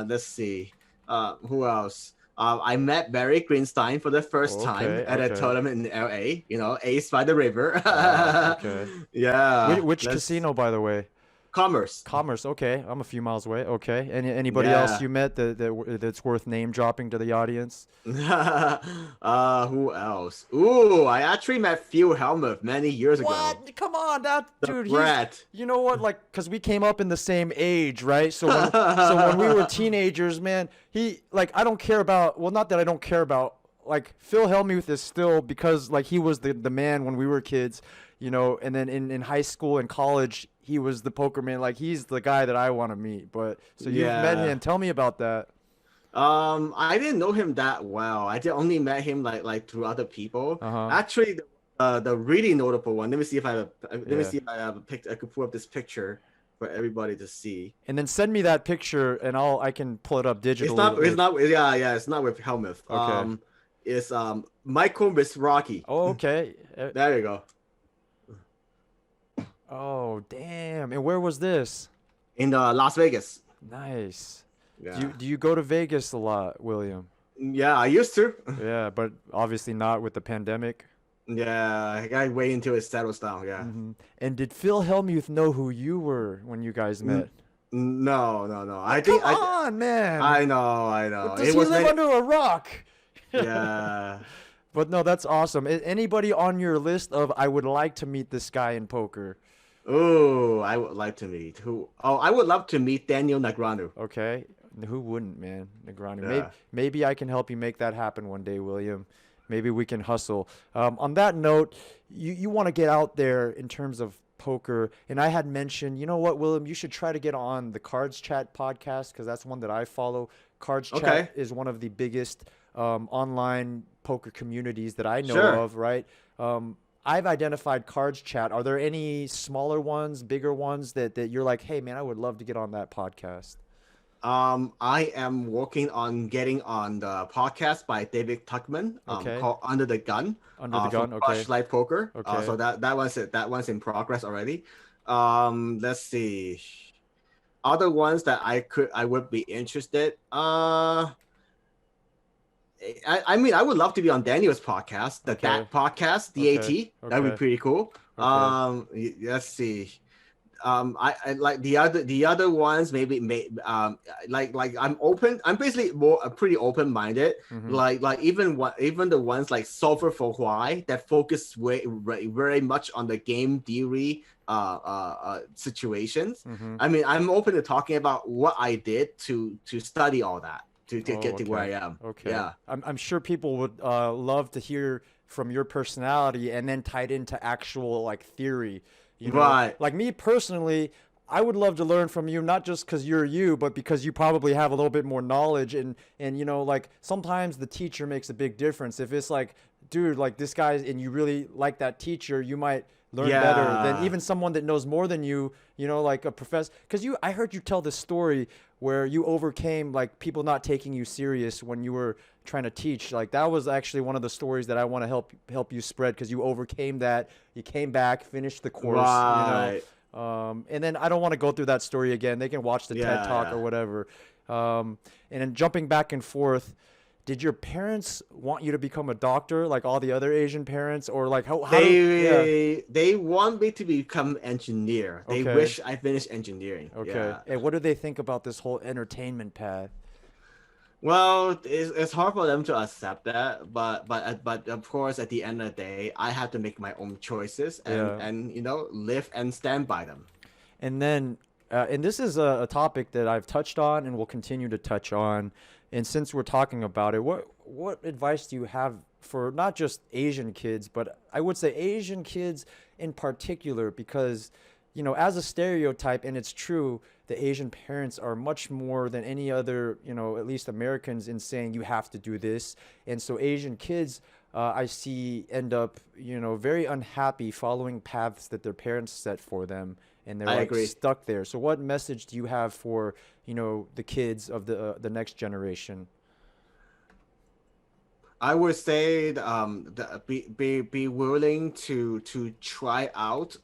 Let's see. Who else? I met Barry Greenstein for the first time Okay. at a Okay. tournament in LA, Ace by the River. Wow. Okay. Yeah, Which let's casino, by the way? Commerce. Commerce. Okay. I'm a few miles away. Okay. Anybody else Yeah. you met that's worth name dropping to the audience? Who else? Ooh, I actually met Phil Hellmuth many years ago. What? Come on, that The dude. brat. You know what? Like, cause we came up in the same age, right? So when we were teenagers, man, I don't care about. Well, not that I don't care about. Like Phil Hellmuth is still because like he was the man when we were kids, and then in high school and college he was the poker man. Like he's the guy that I want to meet. But so you've met Yeah. him. Tell me about that. I didn't know him that well. I did only met him like through other people. Uh huh. Actually, the really notable one. Let me see if I have let me Yeah. see if I have a pic. I could pull up this picture for everybody to see. And then send me that picture, and I can pull it up It's digitally not. It's with. not. Yeah, yeah. It's not with Hellmuth. Okay. It's Michael Miss Rocky. Oh, okay. There you go. Oh, damn. And where was this? In Las Vegas. Nice. Do Yeah. you do you go to Vegas a lot, William? Yeah, I used to. Yeah, but obviously not with the pandemic. Yeah, I gotta wait until it settles down. Yeah. And did Phil Hellmuth know who you were when you guys N- met? No. Oh, come on, man. I know. Does It he was live under a rock? yeah. But no, that's awesome. Anybody on your list of I would like to meet this guy in poker? Oh, I would like to meet who? Oh, I would love to meet Daniel Negreanu. Okay. Who wouldn't, man? Negroni. Yeah. Maybe I can help you make that happen one day, William. Maybe we can hustle. On that note, you want to get out there in terms of poker. And I had mentioned, you know what, William, you should try to get on the Cards Chat podcast because that's one that I follow. Cards Okay. Chat is one of the biggest online poker communities that I know Sure. of, right? I've identified Cards Chat. Are there any smaller ones, bigger ones that you're like, hey, man, I would love to get on that podcast? I am working on getting on the podcast by David Tuckman, Okay. called Under the Gun, Under the from gun. Crush Okay. Life Poker. Okay. So that one's in progress already. Let's see. Other ones that I would be interested. I mean, I would love to be on Daniel's podcast, the Okay. DAT podcast, Okay. DAT. That'd be Okay. pretty cool. Let's see. I like the other ones like I'm open. I'm basically pretty open minded. Mhm. Like even the ones like Solver for Why that focus very much on the game theory situations. Mhm. I mean, I'm open to talking about what I did to study all that to Oh, get to where I okay. am. Okay. Yeah. I'm sure people would love to hear from your personality and then tied into actual like theory. You know, Right. like me personally, I would love to learn from you, not just because you're you, but because you probably have a little bit more knowledge. And you know, like sometimes the teacher makes a big difference. If it's like, dude, like this guy, and you really like that teacher, you might learn better than Yeah. even someone that knows more than you. You know, like a professor. Because I heard you tell this story where you overcame like people not taking you serious when you were trying to teach. Like that was actually one of the stories that I want to help you spread because you overcame that. You came back, finished the course, Right. and then I don't want to go through that story again. They can watch the TED Talk or Yeah. whatever. And then jumping back and forth, did your parents want you to become a doctor like all the other Asian parents, or like how yeah? They want me to become engineer. They Okay. wish I finished engineering. Okay. Yeah. And what do they think about this whole entertainment path? Well, it's hard for them to accept that, but of course, at the end of the day, I have to make my own choices Yeah. and live and stand by them. And then, and this is a topic that I've touched on and will continue to touch on. And since we're talking about it, what advice do you have for not just Asian kids, but I would say Asian kids in particular? Because, you know, as a stereotype, and it's true, the Asian parents are much more than any other, you know, at least Americans in saying you have to do this. And so Asian kids, I see end up, you know, very unhappy following paths that their parents set for them, and they're I like agree. stuck there. So what message do you have for, you know, the kids of the next generation? I would say be willing to try out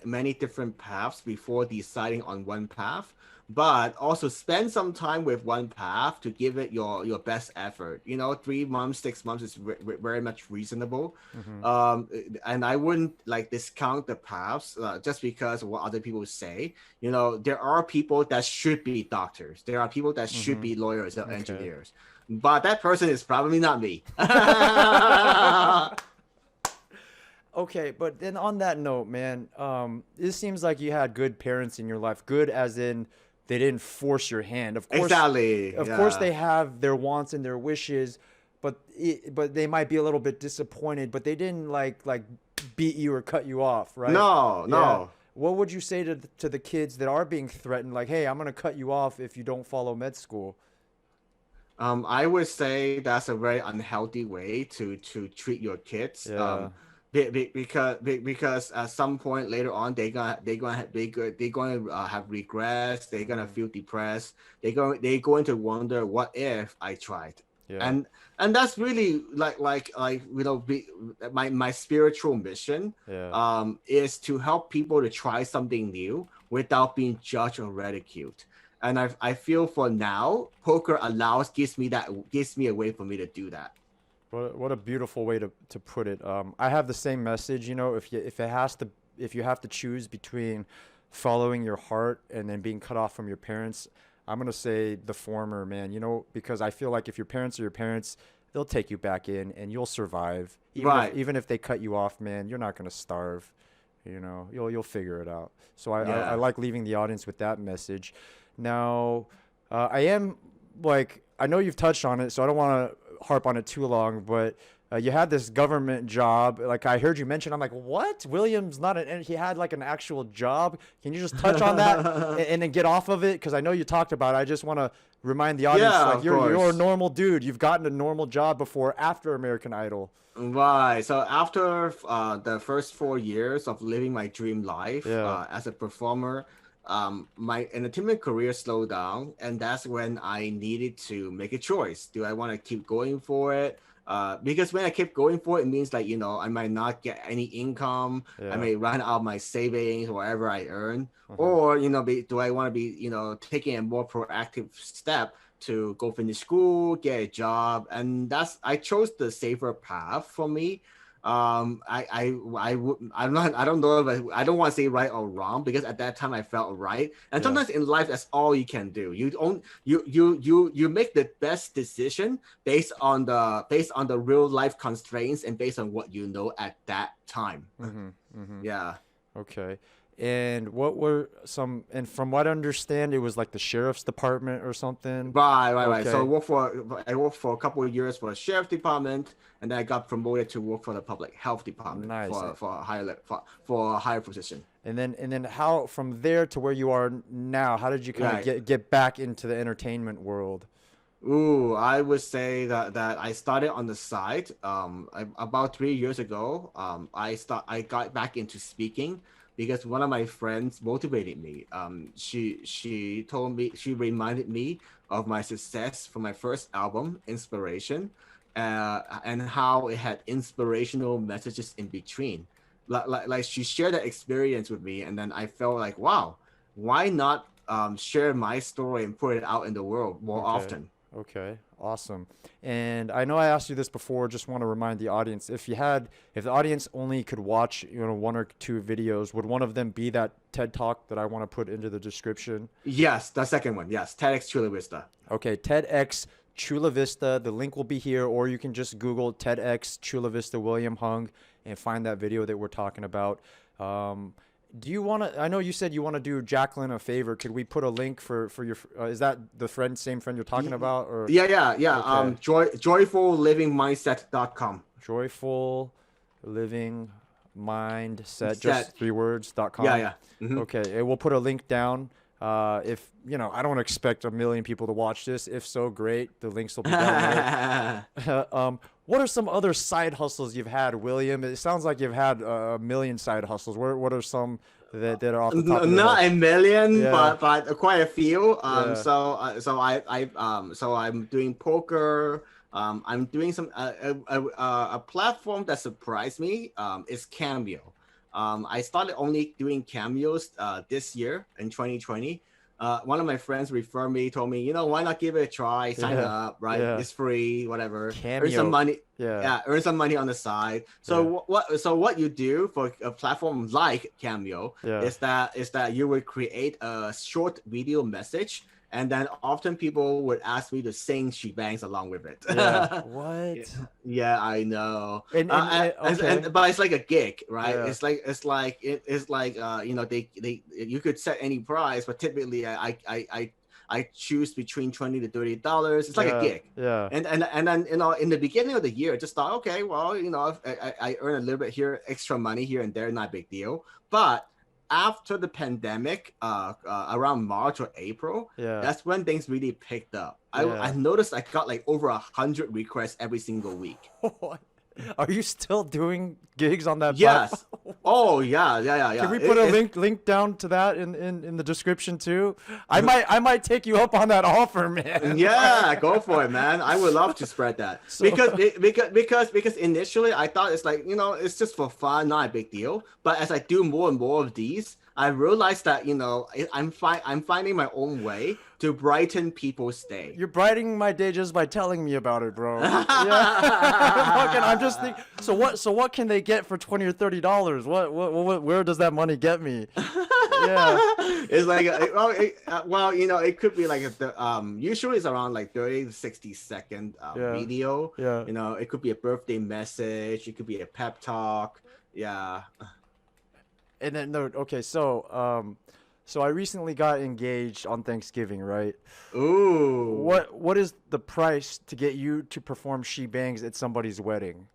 many different paths before deciding on one path, but also spend some time with one path to give it your best effort. 3 months, 6 months is very much reasonable. Mm-hmm. And I wouldn't like discount the paths just because of what other people say. There are people that should be doctors. There are people that should be lawyers or Okay. engineers. But that person is probably not me. Okay, but then on that note, man, it seems like you had good parents in your life. Good as in they didn't force your hand. Of course, Exactly. of Yeah. course they have their wants and their wishes, but they might be a little bit disappointed. But they didn't like beat you or cut you off, right? No. Yeah. What would you say to the kids that are being threatened? Like, hey, I'm gonna cut you off if you don't follow med school. I would say that's a very unhealthy way to treat your kids. Yeah. Because at some point later on they're gonna have regrets. They're gonna feel depressed. They're going to wonder, what if I tried? Yeah. And that's really like my spiritual mission Yeah. is to help people to try something new without being judged or ridiculed. And I feel for now, poker gives me a way for me to do that. What a beautiful way to put it. I have the same message. You know, if you have to choose between following your heart and then being cut off from your parents, I'm gonna say the former, man. You know, because I feel like if your parents are your parents, they'll take you back in and you'll survive. Right. Even if they cut you off, man, you're not gonna starve. You know, you'll figure it out. So I Yeah. like leaving the audience with that message. Now, I am like, I know you've touched on it, so I don't want to harp on it too long, but you had this government job. Like I heard you mention, I'm like, what? William's not an, he had like an actual job. Can you just touch on that and then get off of it? Because I know you talked about it. I just want to remind the audience, Yeah, like of you're a course. normal dude. You've gotten a normal job before, after American Idol. Right. So after the first 4 years of living my dream life Yeah. as a performer, my entertainment career slowed down, and that's when I needed to make a choice. Do I want to keep going for it? Because when I keep going for it, it means like, I might not get any income. I Yeah. may run out of my savings, whatever I earn. Mhm. Or, do I want to be, taking a more proactive step to go finish school, get a job, and I chose the safer path for me. I don't know if I don't want to say right or wrong, because at that time I felt right. And Yeah. sometimes in life that's all you can do. You make the best decision based on the real life constraints and based on what you know at that time. Mhm. Mhm. Yeah. Okay. And what were some, and from what I understand, it was like the sheriff's department or something. Right. So Okay. I worked for a couple of years for the sheriff department, and then I got promoted to work for the public health department Nice. for a higher position. And then how from there to where you are now, how did you kind of Right. get back into the entertainment world? Ooh, I would say that I started on the side. About 3 years ago, I got back into speaking because one of my friends motivated me. She reminded me of my success from my first album, Inspiration, and how it had inspirational messages in between. Like she shared that experience with me, and then I felt like, wow, why not share my story and put it out in the world more Okay. often? Okay. Awesome. And I know I asked you this before, just want to remind the audience, if the audience only could watch, one or two videos, would one of them be that TED Talk that I want to put into the description? Yes, the second one. Yes, TEDx Chula Vista. Okay, TEDx Chula Vista. The link will be here, or you can just Google TEDx Chula Vista William Hung and find that video that we're talking about. Do you want to? I know you said you want to do Jacqueline a favor. Could we put a link for your? Is that the same friend you're talking about, or Yeah. okay, Joyfullivingmindset.com. Joyful Living Mindset, Set. just 3 words.com? Yeah. Hmm. Okay, and we'll put a link down. If I don't expect a million people to watch this. If so, great. The links will be down there. What are some other side hustles you've had, William? It sounds like you've had a million side hustles. What are some that are off the top of your Not head? a million, Yeah, but quite a few. yeah, So I'm doing poker. I'm doing a platform that surprised me. Is Cameo. I started only doing cameos this year in 2020. One of my friends referred me, told me, why not give it a try, sign yeah, up, right? yeah. It's free, whatever. Earn some Cameo. money. Yeah, Yeah, earn some money on the side. yeah, So what you do for a platform like Cameo yeah, is that you would create a short video message, and then often people would ask me to sing shebangs along with it. yeah. Yeah, What? yeah, I know. Okay. But it's like a gig, right? Yeah, It's like they you could set any price, but typically I choose between $20 to $30. It's like a yeah, gig. yeah, And then in the beginning of the year, I just thought, okay, well, if I earn a little bit here, extra money here and there, not a big deal. But after the pandemic, around March or April, yeah, that's when things really picked up. I yeah. noticed I got like over 100 requests every single week. What? Are you still doing gigs on that platform? Yes. Oh yeah. Can we put a link down to that in the description too? I might take you up on that offer, man. Yeah, go for it, man. I would love to spread that. So Because initially I thought it's like, it's just for fun, not a big deal. But as I do more and more of these, I realized that I'm finding my own way to brighten people's day. You're brightening my day just by telling me about it, bro. Yeah. Fucking, I'm just thinking. So what can they get for $20 or $30? What where does that money get me? Yeah. It's like it could be like usually it's around like 30 to 60-second video. Yeah. It could be a birthday message, it could be a pep talk. Yeah. And then okay, so I recently got engaged on Thanksgiving, right? Ooh. What is the price to get you to perform she bangs at somebody's wedding?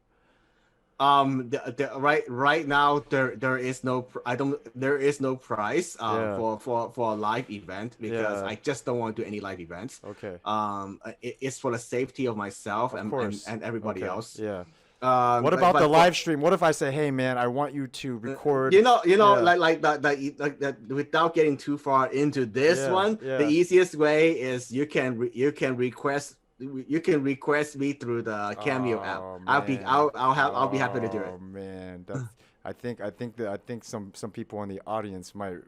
Right now there is no price for a live event because I just don't want to do any live events. Okay. It's for the safety of myself Of and course. everybody Okay. else. Yeah. What about the live stream? What if I say, "Hey, man, I want you to record"? Like that. Without getting too far into this one, the easiest way is you can request me through the Cameo app. I'll be happy to do it. Oh man, that's. I think some people in the audience might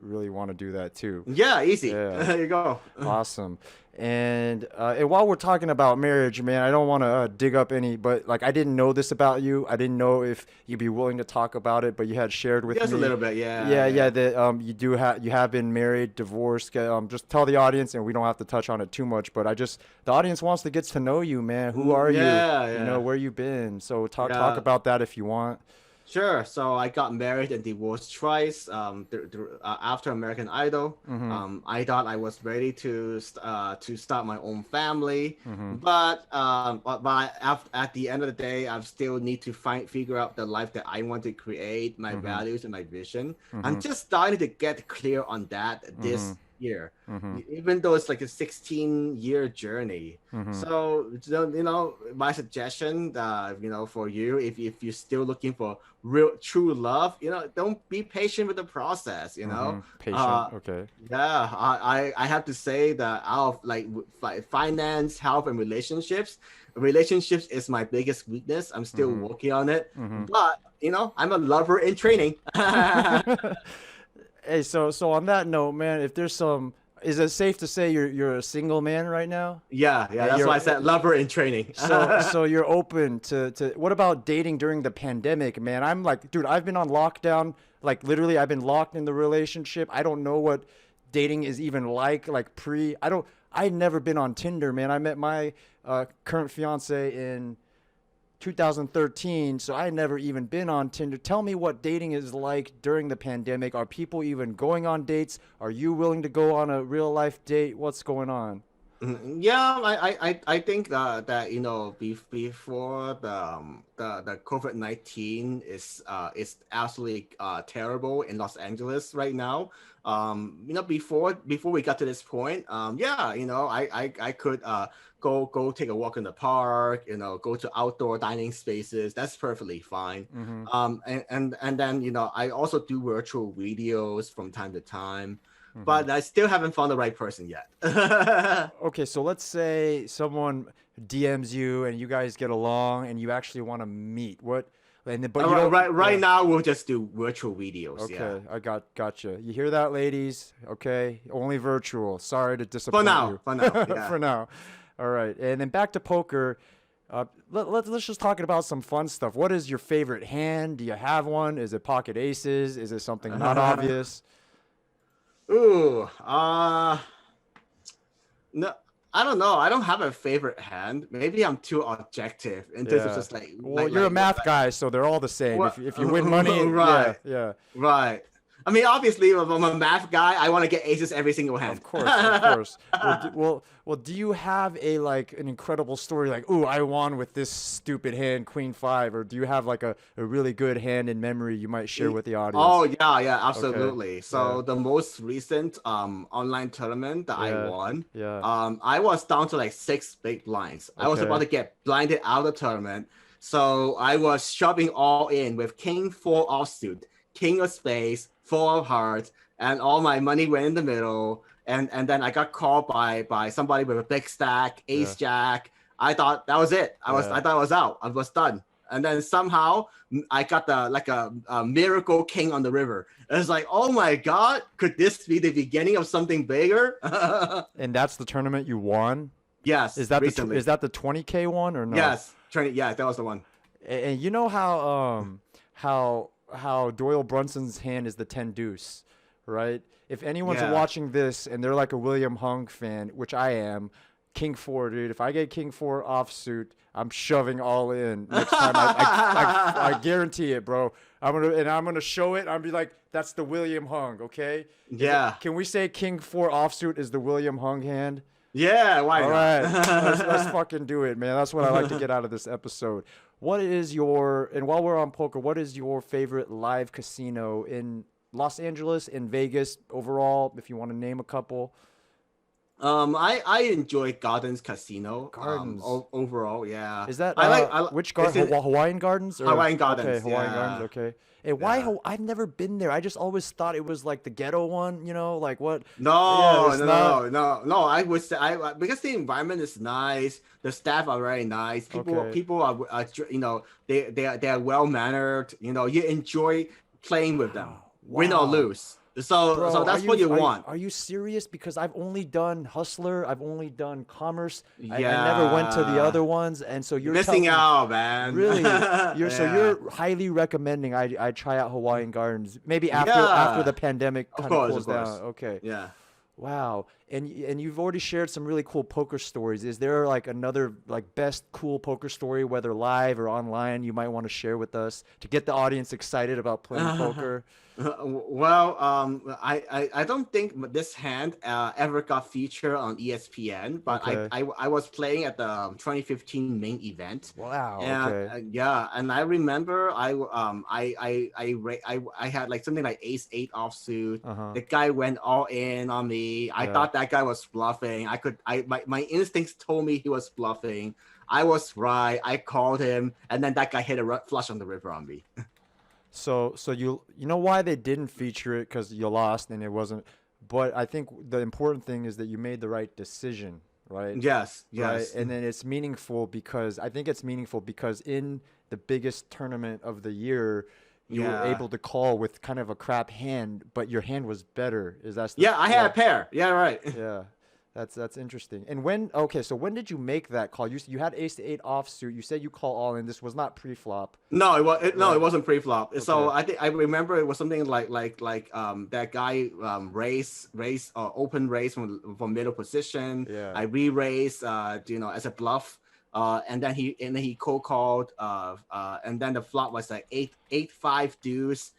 really want to do that too. Yeah, easy. Yeah. There you go. Awesome. And while we're talking about marriage, man, I don't want to dig up but like I didn't know this about you. I didn't know if you'd be willing to talk about it, but you had shared with me. Just a little bit, yeah. Yeah. That you have been married, divorced. Just tell the audience, and we don't have to touch on it too much. But the audience wants to get to know you, man. Who are you? Yeah. Where you been? So talk about that if you want. Sure. So I got married and divorced twice. After American Idol, I thought I was ready to start my own family, but at the end of the day, I still need to figure out the life that I want to create, my values and my vision. I'm just starting to get clear on that this year, even though it's like a 16-year journey. So my suggestion for you, if you're still looking for real true love, don't be patient with the process. Patient. Okay. Yeah, I have to say that out of like finance, health, and relationships is my biggest weakness. I'm still working on it, but I'm a lover in training. Hey, so on that note, man, if there's is it safe to say you're a single man right now? Yeah, that's why I said lover in training. So you're open to what about dating during the pandemic, man? I'm like, dude, I've been on lockdown, like literally I've been locked in the relationship. I don't know what dating is even like I'd never been on Tinder, man. I met my current fiance in 2013, so I had never even been on Tinder. Tell me what dating is like during the pandemic. Are people even going on dates? Are you willing to go on a real life date? What's going on? Yeah, I think that before the COVID-19 is absolutely terrible in Los Angeles right now. Before we got to this point, I could go take a walk in the park, go to outdoor dining spaces. That's perfectly fine. And then I also do virtual videos from time to time. But I still haven't found the right person yet. Okay, so let's say someone DMs you and you guys get along and you actually want to meet. Right now we'll just do virtual videos. Okay, yeah. I gotcha. You hear that, ladies? Okay, only virtual. Sorry to disappoint you. For now, yeah. For now. All right, and then back to poker. Let's just talk about some fun stuff. What is your favorite hand? Do you have one? Is it pocket aces? Is it something not obvious? Ooh, no, I don't know. I don't have a favorite hand. Maybe I'm too objective in terms of just like. Well, you're a math guy, so they're all the same. If you win money, right? Yeah. Right. I mean, obviously, if I'm a math guy, I want to get aces every single hand. Of course. Well, do you have an incredible story like, ooh, I won with this stupid hand, Queen 5, or do you have like a really good hand in memory you might share with the audience? Oh yeah, absolutely. Okay. So the most recent online tournament that I won, Yeah. I was down to like 6 big blinds. I was about to get blinded out of the tournament, so I was shoving all in with king-four-offsuit, king of spades, 4 of hearts, and all my money went in the middle. And then I got called by somebody with a big stack, ace jack. I thought that was it. I thought I was out. I was done. and then somehow I got a miracle king on the river. It's like, oh my god, could this be the beginning of something bigger? And that's the tournament you won? Yes. Is that recently. is that the 20K one or no? Yes. Yeah, that was the one. And you know how Doyle Brunson's hand is the 10 deuce, right? If anyone's watching this and they're like a William Hung fan, which I am, king-4, dude. If I get king-4 offsuit, I'm shoving all in next time. I guarantee it, bro. I'm gonna show it. I'm be like, that's the William Hung, okay? Yeah. Can we say king-4 offsuit is the William Hung hand? Yeah, why not? All right, let's fucking do it, man. That's what I like to get out of this episode. What is and while we're on poker, what is your favorite live casino in Los Angeles, in Vegas, overall, if you want to name a couple? I enjoy Gardens Casino. Gardens. Overall, yeah. Is that which garden? Hawaiian Gardens? Or? Hawaiian Gardens. Okay, Hawaiian yeah. Gardens. Okay. And why? I've never been there. I just always thought it was like the ghetto one. You know, like what? No. I would say because the environment is nice. The staff are very nice. People are they are well mannered. You know, you enjoy playing with them, win or lose. So that's what you want. Are you serious? Because I've only done Hustler. I've only done Commerce. I never went to the other ones. And so you're missing out, man. Really? So you're highly recommending I try out Hawaiian Gardens. Maybe after the pandemic kind of cools down. Okay. Yeah. Wow. And you've already shared some really cool poker stories. Is there like another best cool poker story, whether live or online, you might want to share with us to get the audience excited about playing poker? Well, I don't think this hand ever got featured on ESPN, but I was playing at the 2015 main event. Wow. And, and I remember I had like something like ace-8 offsuit. The guy went all in on me. I thought that guy was bluffing. My instincts told me he was bluffing. I was right. I called him, and then that guy hit a flush on the river on me. So you know why they didn't feature it? Because you lost and it wasn't. But I think the important thing is that you made the right decision, right? Yes. Right? And then it's meaningful because in the biggest tournament of the year, you were able to call with kind of a crap hand, but your hand was better. I had a pair. Yeah, right. Yeah. That's interesting. And so when did you make that call? You had ace-8 offsuit. You said you call all in. This was not pre-flop. No, it wasn't pre-flop. Okay. So I remember it was something like that guy open raise from middle position. Yeah. I re-raised as a bluff. And then he cold called. And then the flop was like 8-5 deuce.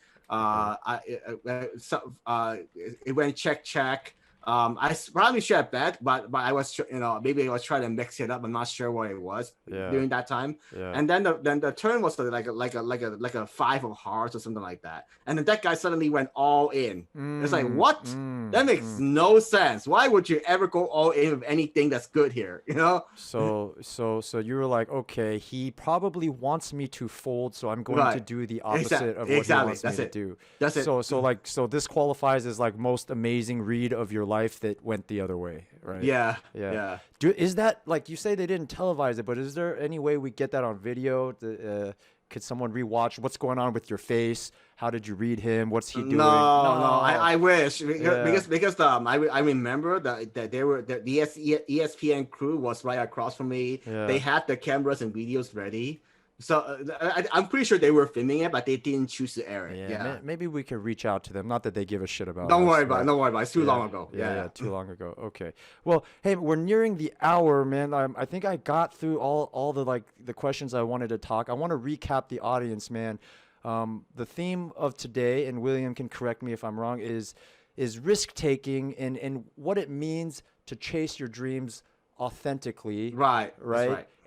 It went check. I probably should have bet, but I was, maybe I was trying to mix it up. I'm not sure what it was during that time. Yeah. And then the turn was like a 5 of hearts or something like that. And then that guy suddenly went all in. It's like, what? That makes no sense. Why would you ever go all in with anything that's good here? You know? So you were like, okay, he probably wants me to fold, so I'm going to do the opposite of what he wants me to do. That's it. So this qualifies as like most amazing read of your life that went the other way, right? Yeah. Is that, like, you say they didn't televise it, but is there any way we get that on video? Could someone rewatch what's going on with your face? How did you read him? What's he doing? No. I wish because I remember that they were the ESPN crew was right across from me. Yeah. They had the cameras and videos ready. So I'm pretty sure they were filming it, but they didn't choose to air it. Yeah. Maybe we could reach out to them. Not that they give a shit about. Don't worry about it. It's too long ago. Yeah, too long ago. Okay. Well, hey, we're nearing the hour, man. I think I got through all the questions I wanted to talk. I want to recap the audience, man. The theme of today, and William can correct me if I'm wrong, is risk taking and what it means to chase your dreams authentically. Right.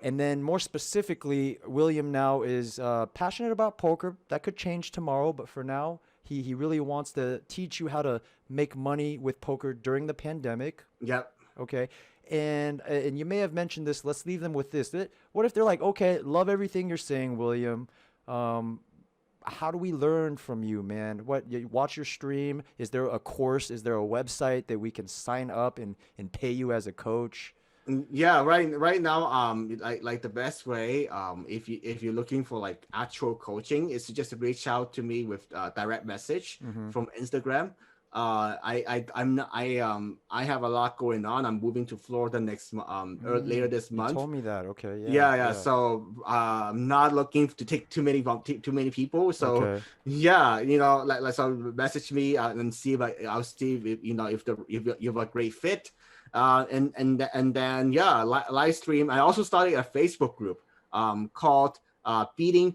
And then more specifically, William now is passionate about poker. That could change tomorrow, but for now, he really wants to teach you how to make money with poker during the pandemic. Yep. Okay. And you may have mentioned this. Let's leave them with this. What if they're like, okay, love everything you're saying, William. How do we learn from you, man? You watch your stream? Is there a course? Is there a website that we can sign up and pay you as a coach? Yeah, right now, like the best way, if you're looking for like actual coaching, is to just reach out to me with direct message Mm-hmm. from Instagram. I'm not, I have a lot going on. I'm moving to Florida later this You month. told me that. Okay. Yeah. Yeah. Yeah. So I'm not looking to take too many people. So Okay. yeah, like so message me and see if I'll see if if you're a great fit. And then yeah, live stream. I also started a Facebook group called beating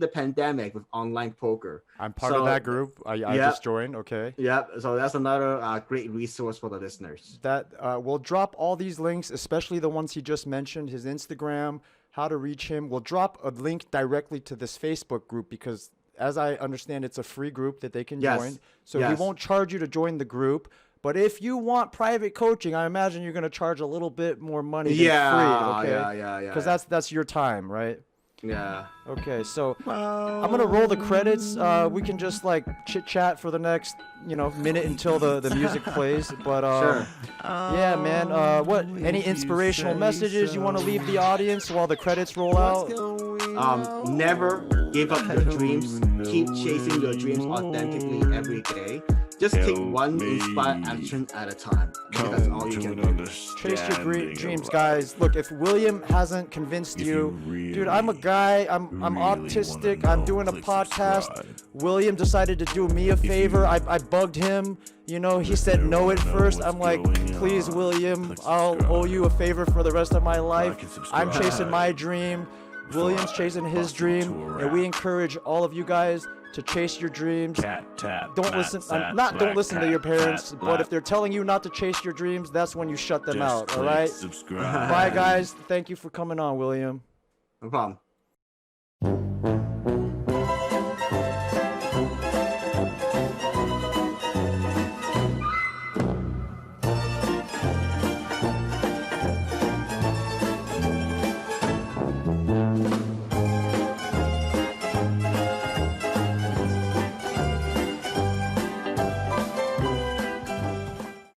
the pandemic with online poker. I'm part of So that group. I yeah, just joined. Okay. yeah. So that's another great resource for the listeners. That we'll drop all these links, especially the ones he just mentioned, his Instagram, how to reach him. We'll drop a link directly to this Facebook group because, as I understand, it's a free group that they can Yes. join. So he Yes. won't charge you to join the group. But if you want private coaching, I imagine you're going to charge a little bit more money than free. Yeah, Okay. yeah. Because that's your time, right? Yeah. Okay, so I'm gonna roll the credits. We can just like chit chat for the next, minute until the music plays. But Sure. yeah, man. What? Any inspirational messages you want to leave the audience while the credits roll out? Never give up your dreams. Keep chasing your dreams authentically every day. Just take one inspired action at a time. Because that's all you can do. Chase your dreams, guys. Look, if William hasn't convinced you, dude, I'm a guy. I'm autistic. I'm doing a podcast. William decided to do me a favor. I bugged him. He said no at first. I'm like, please, William, I'll owe you a favor for the rest of my life. I'm chasing my dream. William's chasing his dream, and we encourage all of you guys to chase your dreams. Don't listen to your parents, but if they're telling you not to chase your dreams, that's when you shut them out. All right. Bye, guys. Thank you for coming on, William. No problem.